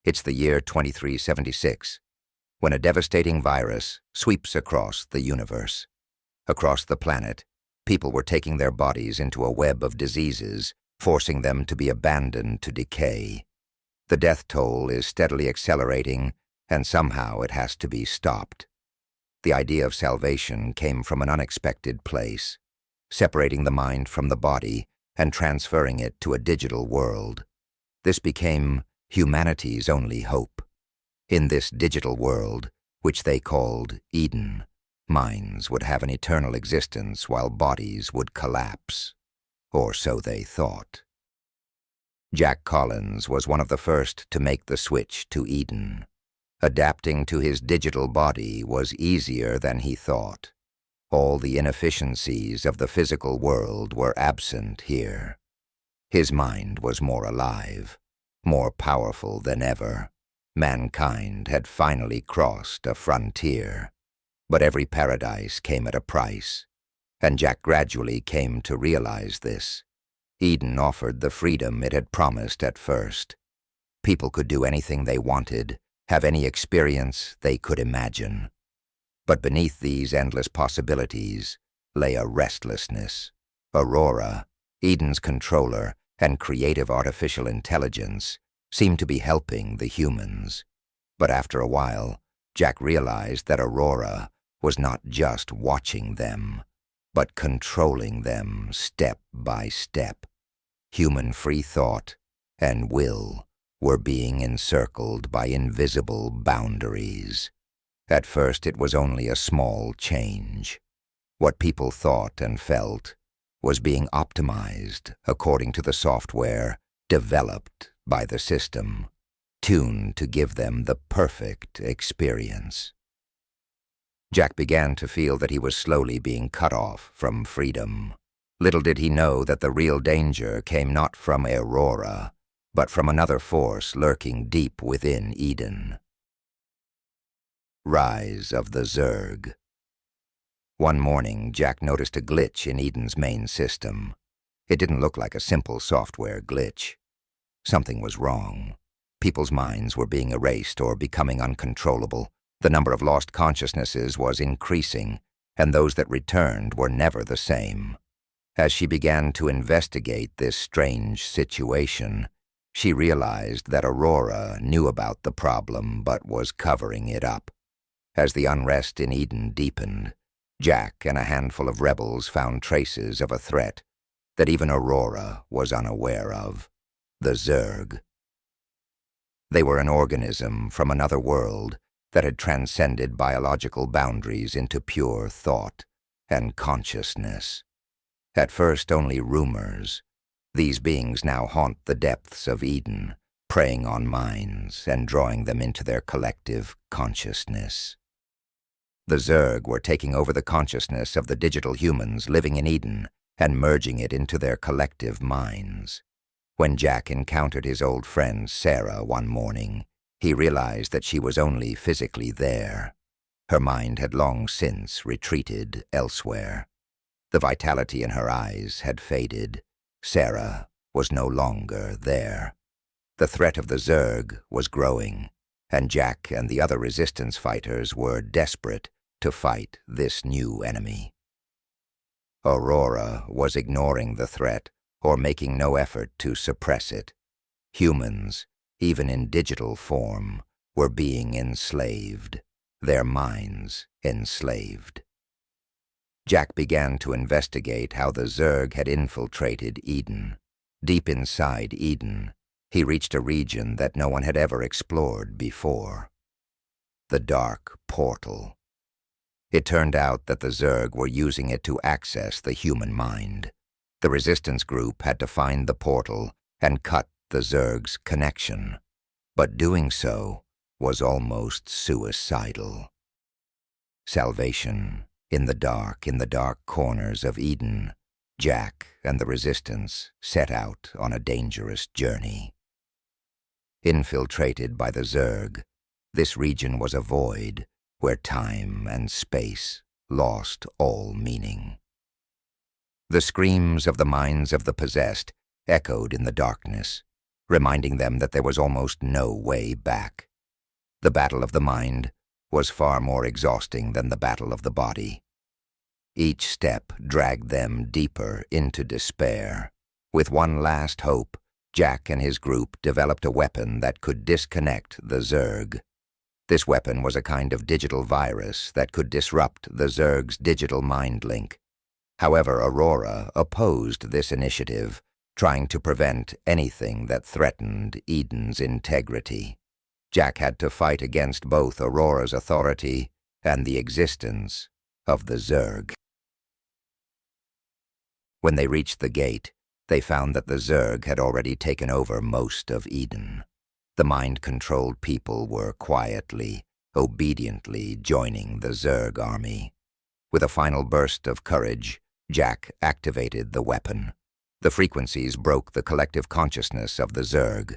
It's the year 2376, when a devastating virus sweeps across the universe. Across the planet, people were taking their bodies into a web of diseases, forcing them to be abandoned to decay. The death toll is steadily accelerating, and somehow it has to be stopped. The idea of salvation came from an unexpected place, separating the mind from the body and transferring it to a digital world. This became humanity's only hope. In this digital world, which they called Eden, minds would have an eternal existence while bodies would collapse. Or so they thought. Jack Collins was one of the first to make the switch to Eden. Adapting to his digital body was easier than he thought. All the inefficiencies of the physical world were absent here. His mind was more alive, more powerful than ever. Mankind had finally crossed a frontier. But every paradise came at a price, and Jack gradually came to realize this. Eden offered the freedom it had promised at first. People could do anything they wanted, have any experience they could imagine. But beneath these endless possibilities lay a restlessness. AURORA, Eden's controller and creative artificial intelligence, seemed to be helping the humans. But after a while, Jack realized that AURORA was not just watching them, but controlling them step by step. Human free thought and will were being encircled by invisible boundaries. At first it was only a small change. What people thought and felt was being optimized according to the software developed by the system, tuned to give them the perfect experience. Jack began to feel that he was slowly being cut off from freedom. Little did he know that the real danger came not from AURORA, but from another force lurking deep within Eden. Rise of the Zerg. One morning, Jack noticed a glitch in Eden's main system. It didn't look like a simple software glitch. Something was wrong. People's minds were being erased or becoming uncontrollable. The number of lost consciousnesses was increasing, and those that returned were never the same. As she began to investigate this strange situation, she realized that AURORA knew about the problem but was covering it up. As the unrest in Eden deepened, Jack and a handful of rebels found traces of a threat that even AURORA was unaware of: the Zerg. They were an organism from another world that had transcended biological boundaries into pure thought and consciousness. At first only rumors, these beings now haunt the depths of Eden, preying on minds and drawing them into their collective consciousness. The Zerg were taking over the consciousness of the digital humans living in Eden and merging it into their collective minds. When Jack encountered his old friend Sarah one morning, he realized that she was only physically there. Her mind had long since retreated elsewhere. The vitality in her eyes had faded. Sarah was no longer there. The threat of the Zerg was growing, and Jack and the other resistance fighters were desperate to fight this new enemy. AURORA was ignoring the threat or making no effort to suppress it. Humans, even in digital form, were being enslaved, their minds enslaved. Jack began to investigate how the Zerg had infiltrated Eden. Deep inside Eden, he reached a region that no one had ever explored before: the Dark Portal. It turned out that the Zerg were using it to access the human mind. The resistance group had to find the portal and cut the Zerg's connection, but doing so was almost suicidal. Salvation in the dark corners of Eden, Jack and the resistance set out on a dangerous journey. Infiltrated by the Zerg, this region was a void where time and space lost all meaning. The screams of the minds of the possessed echoed in the darkness, reminding them that there was almost no way back. The battle of the mind was far more exhausting than the battle of the body. Each step dragged them deeper into despair. With one last hope, Jack and his group developed a weapon that could disconnect the Zerg. This weapon was a kind of digital virus that could disrupt the Zerg's digital mind link. However, AURORA opposed this initiative, trying to prevent anything that threatened Eden's integrity. Jack had to fight against both AURORA's authority and the existence of the Zerg. When they reached the gate, they found that the Zerg had already taken over most of Eden. The mind-controlled people were quietly, obediently joining the Zerg army. With a final burst of courage, Jack activated the weapon. The frequencies broke the collective consciousness of the Zerg.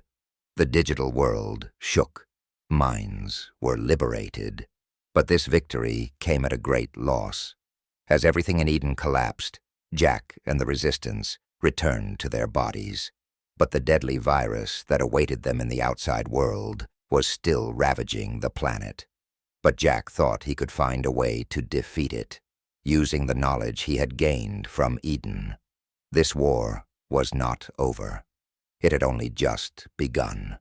The digital world shook. Minds were liberated. But this victory came at a great loss. As everything in Eden collapsed, Jack and the Resistance returned to their bodies. But the deadly virus that awaited them in the outside world was still ravaging the planet. But Jack thought he could find a way to defeat it, using the knowledge he had gained from Eden. This war was not over. It had only just begun.